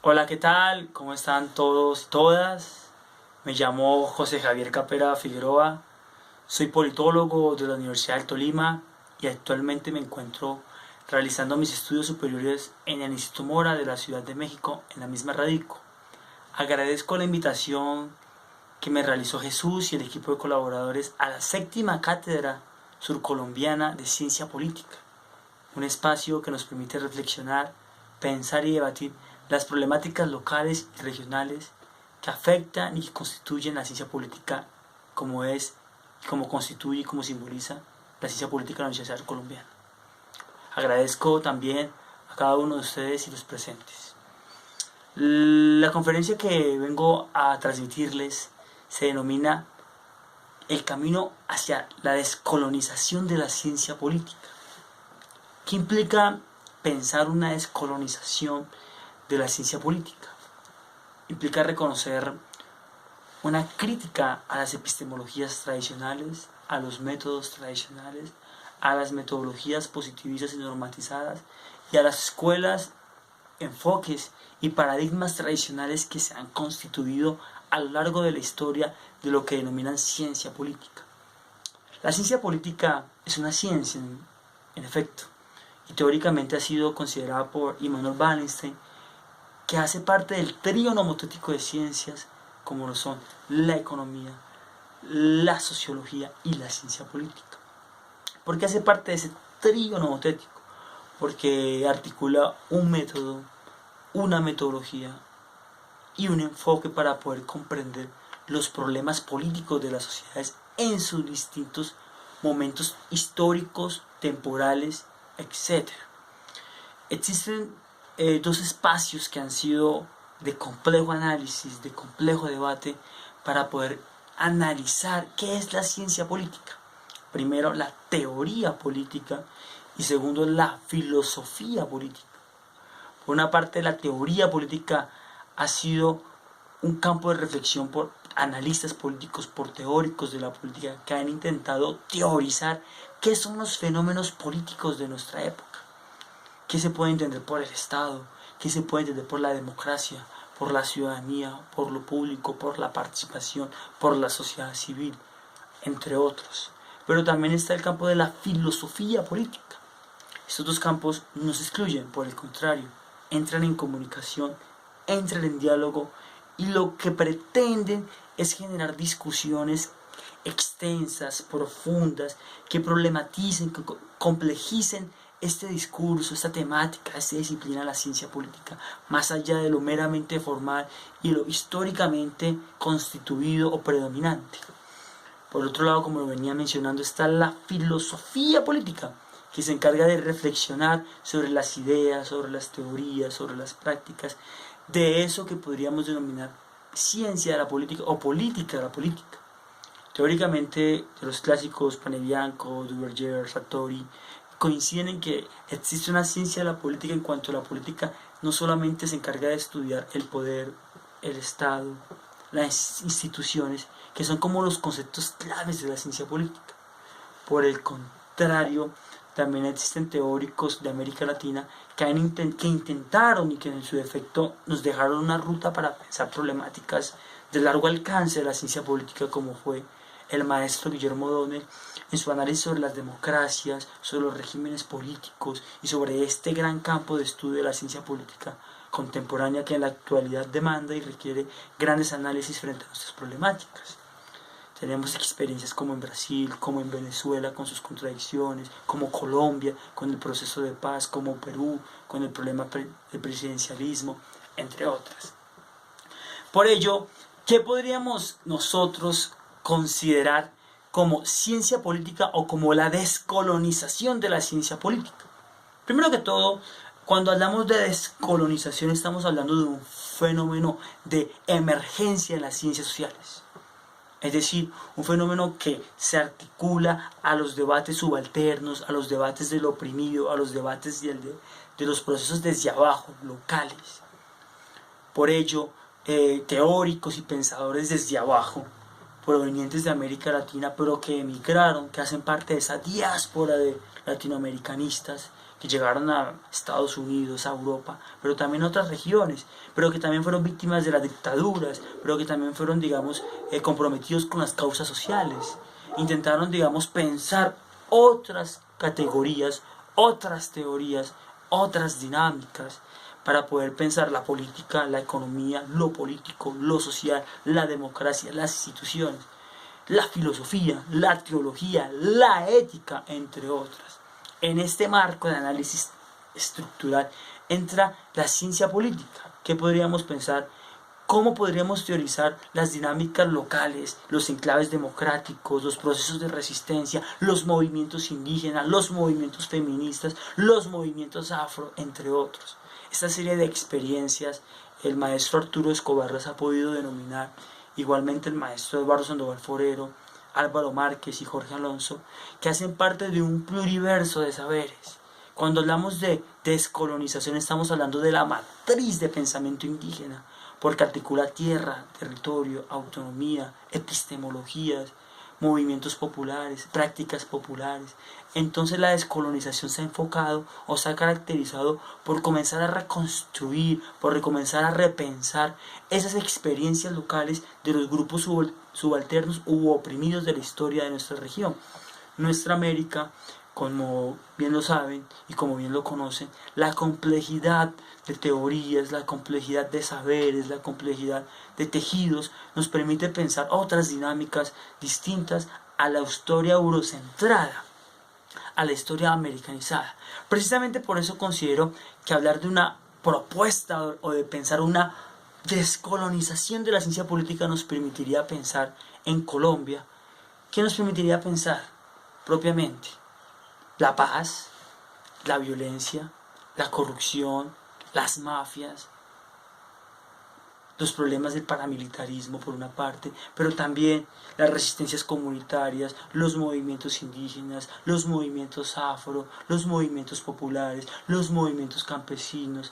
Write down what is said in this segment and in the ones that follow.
Hola, ¿qué tal? ¿Cómo están todos y todas? Me llamo José Javier Capera Figueroa, soy politólogo de la Universidad del Tolima y actualmente me encuentro realizando mis estudios superiores en el Instituto Mora de la Ciudad de México, en la misma radico. Agradezco la invitación que me realizó Jesús y el equipo de colaboradores a la séptima cátedra surcolombiana de Ciencia Política, un espacio que nos permite reflexionar, pensar y debatir las problemáticas locales y regionales que afectan y que constituyen la ciencia política como es, como constituye y como simboliza la ciencia política de la Universidad Colombiana. Agradezco también a cada uno de ustedes y los presentes. La conferencia que vengo a transmitirles se denomina El camino hacia la descolonización de la ciencia política. ¿Qué implica pensar una descolonización de la ciencia política? Implica reconocer una crítica a las epistemologías tradicionales, a los métodos tradicionales, a las metodologías positivistas y normatizadas y a las escuelas, enfoques y paradigmas tradicionales que se han constituido a lo largo de la historia de lo que denominan ciencia política. La ciencia política es una ciencia, en efecto, y teóricamente ha sido considerada por Immanuel Wallenstein, que hace parte del trío nomotético de ciencias como lo son la economía, la sociología y la ciencia política. ¿Por qué hace parte de ese trío nomotético? Porque articula un método, una metodología y un enfoque para poder comprender los problemas políticos de las sociedades en sus distintos momentos históricos, temporales, etc. Existen dos espacios que han sido de complejo análisis, de complejo debate, para poder analizar qué es la ciencia política. Primero, la teoría política y segundo, la filosofía política. Por una parte, la teoría política ha sido un campo de reflexión por analistas políticos, por teóricos de la política que han intentado teorizar qué son los fenómenos políticos de nuestra época. ¿Qué se puede entender por el Estado? ¿Qué se puede entender por la democracia, por la ciudadanía, por lo público, por la participación, por la sociedad civil, entre otros? Pero también está el campo de la filosofía política. Estos dos campos no se excluyen, por el contrario, entran en comunicación, entran en diálogo y lo que pretenden es generar discusiones extensas, profundas, que problematicen, que complejicen este discurso, esta temática, esta disciplina de la ciencia política, más allá de lo meramente formal y lo históricamente constituido o predominante. Por otro lado, como lo venía mencionando, está la filosofía política, que se encarga de reflexionar sobre las ideas, sobre las teorías, sobre las prácticas, de eso que podríamos denominar ciencia de la política o política de la política. Teóricamente, los clásicos Panebianco, Duverger, Sartori coinciden en que existe una ciencia de la política en cuanto a la política no solamente se encarga de estudiar el poder, el Estado, las instituciones, que son como los conceptos claves de la ciencia política. Por el contrario, también existen teóricos de América Latina que intentaron y que en su defecto nos dejaron una ruta para pensar problemáticas de largo alcance de la ciencia política, como fue el maestro Guillermo O'Donnell en su análisis sobre las democracias, sobre los regímenes políticos y sobre este gran campo de estudio de la ciencia política contemporánea que en la actualidad demanda y requiere grandes análisis frente a nuestras problemáticas. Tenemos experiencias como en Brasil, como en Venezuela con sus contradicciones, como Colombia con el proceso de paz, como Perú con el problema del presidencialismo, entre otras. Por ello, ¿qué podríamos nosotros considerar como ciencia política o como la descolonización de la ciencia política? Primero que todo, cuando hablamos de descolonización estamos hablando de un fenómeno de emergencia en las ciencias sociales. Es decir, un fenómeno que se articula a los debates subalternos, a los debates del oprimido, a los debates de los procesos desde abajo, locales. Por ello, teóricos y pensadores desde abajo, provenientes de América Latina, pero que emigraron, que hacen parte de esa diáspora de latinoamericanistas, que llegaron a Estados Unidos, a Europa, pero también a otras regiones, pero que también fueron víctimas de las dictaduras, pero que también fueron, digamos, comprometidos con las causas sociales. Intentaron, digamos, pensar otras categorías, otras teorías, otras dinámicas, para poder pensar la política, la economía, lo político, lo social, la democracia, las instituciones, la filosofía, la teología, la ética, entre otras. En este marco de análisis estructural entra la ciencia política. ¿Qué podríamos pensar? ¿Cómo podríamos teorizar las dinámicas locales, los enclaves democráticos, los procesos de resistencia, los movimientos indígenas, los movimientos feministas, los movimientos afro, entre otros? Esta serie de experiencias el maestro Arturo Escobar las ha podido denominar, igualmente el maestro Eduardo Sandoval Forero, Álvaro Márquez y Jorge Alonso, que hacen parte de un pluriverso de saberes. Cuando hablamos de descolonización estamos hablando de la matriz de pensamiento indígena, porque articula tierra, territorio, autonomía, epistemologías, movimientos populares, prácticas populares. Entonces la descolonización se ha enfocado o se ha caracterizado por comenzar a reconstruir, por comenzar a repensar esas experiencias locales de los grupos subalternos u oprimidos de la historia de nuestra región. Nuestra América, como bien lo saben y como bien lo conocen, la complejidad de teorías, la complejidad de saberes, la complejidad de tejidos nos permite pensar otras dinámicas distintas a la historia eurocentrada, a la historia americanizada. Precisamente por eso considero que hablar de una propuesta o de pensar una descolonización de la ciencia política nos permitiría pensar en Colombia. ¿Qué nos permitiría pensar propiamente? La paz, la violencia, la corrupción, las mafias, los problemas del paramilitarismo por una parte, pero también las resistencias comunitarias, los movimientos indígenas, los movimientos afro, los movimientos populares, los movimientos campesinos,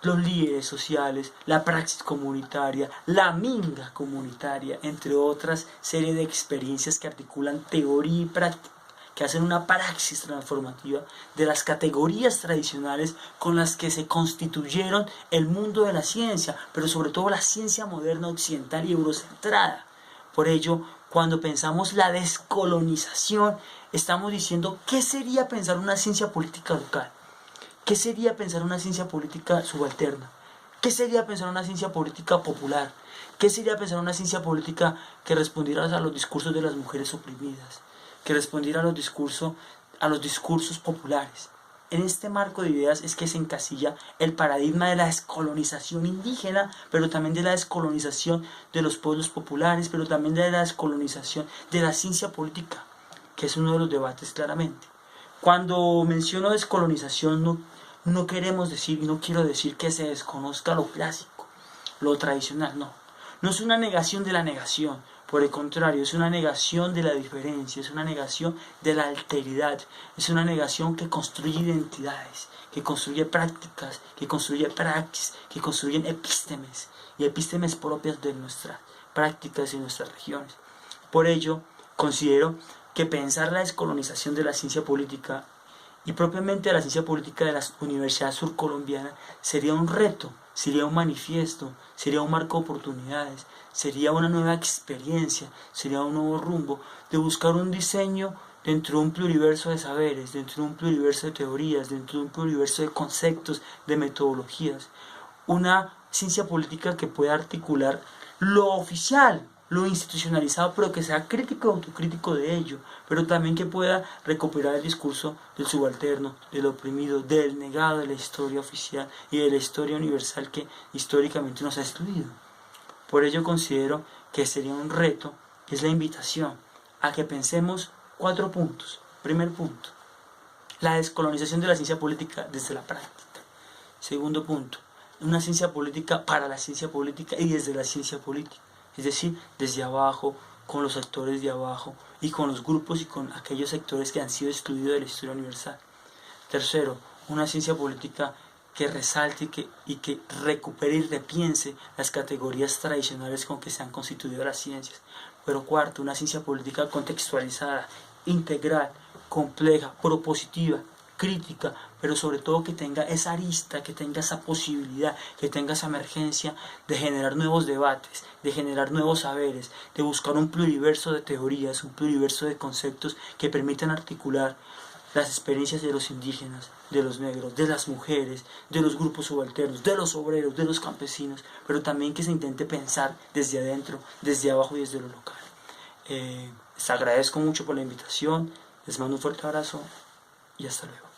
los líderes sociales, la praxis comunitaria, la minga comunitaria, entre otras serie de experiencias que articulan teoría y práctica, que hacen una praxis transformativa de las categorías tradicionales con las que se constituyeron el mundo de la ciencia, pero sobre todo la ciencia moderna occidental y eurocentrada. Por ello, cuando pensamos la descolonización, estamos diciendo ¿qué sería pensar una ciencia política local? ¿Qué sería pensar una ciencia política subalterna? ¿Qué sería pensar una ciencia política popular? ¿Qué sería pensar una ciencia política que respondiera a los discursos de las mujeres oprimidas? Que respondiera a los discursos populares. En este marco de ideas es que se encasilla el paradigma de la descolonización indígena, pero también de la descolonización de los pueblos populares, pero también de la descolonización de la ciencia política, que es uno de los debates claramente. Cuando menciono descolonización no queremos decir y no quiero decir que se desconozca lo clásico, lo tradicional, no. No es una negación de la negación. Por el contrario, es una negación de la diferencia, es una negación de la alteridad, es una negación que construye identidades, que construye prácticas, que construye praxis, que construyen epístemes, y epístemes propias de nuestras prácticas y nuestras regiones. Por ello, considero que pensar la descolonización de la ciencia política y propiamente de la ciencia política de las universidades surcolombianas sería un reto, sería un manifiesto, sería un marco de oportunidades, sería una nueva experiencia, sería un nuevo rumbo de buscar un diseño dentro de un pluriverso de saberes, dentro de un pluriverso de teorías, dentro de un pluriverso de conceptos, de metodologías. Una ciencia política que pueda articular lo oficial, lo institucionalizado, pero que sea crítico y autocrítico de ello, pero también que pueda recuperar el discurso del subalterno, del oprimido, del negado de la historia oficial y de la historia universal que históricamente nos ha excluido. Por ello considero que sería un reto, que es la invitación a que pensemos 4 puntos. Primer punto, la descolonización de la ciencia política desde la práctica. Segundo punto, una ciencia política para la ciencia política y desde la ciencia política. Es decir, desde abajo, con los actores de abajo y con los grupos y con aquellos sectores que han sido excluidos de la historia universal. Tercero, una ciencia política que resalte y que recupere y repiense las categorías tradicionales con que se han constituido las ciencias. Pero cuarto, una ciencia política contextualizada, integral, compleja, propositiva, crítica, pero sobre todo que tenga esa arista, que tenga esa posibilidad, que tenga esa emergencia de generar nuevos debates, de generar nuevos saberes, de buscar un pluriverso de teorías, un pluriverso de conceptos que permitan articular las experiencias de los indígenas, de los negros, de las mujeres, de los grupos subalternos, de los obreros, de los campesinos, pero también que se intente pensar desde adentro, desde abajo y desde lo local. Les agradezco mucho por la invitación, les mando un fuerte abrazo y hasta luego.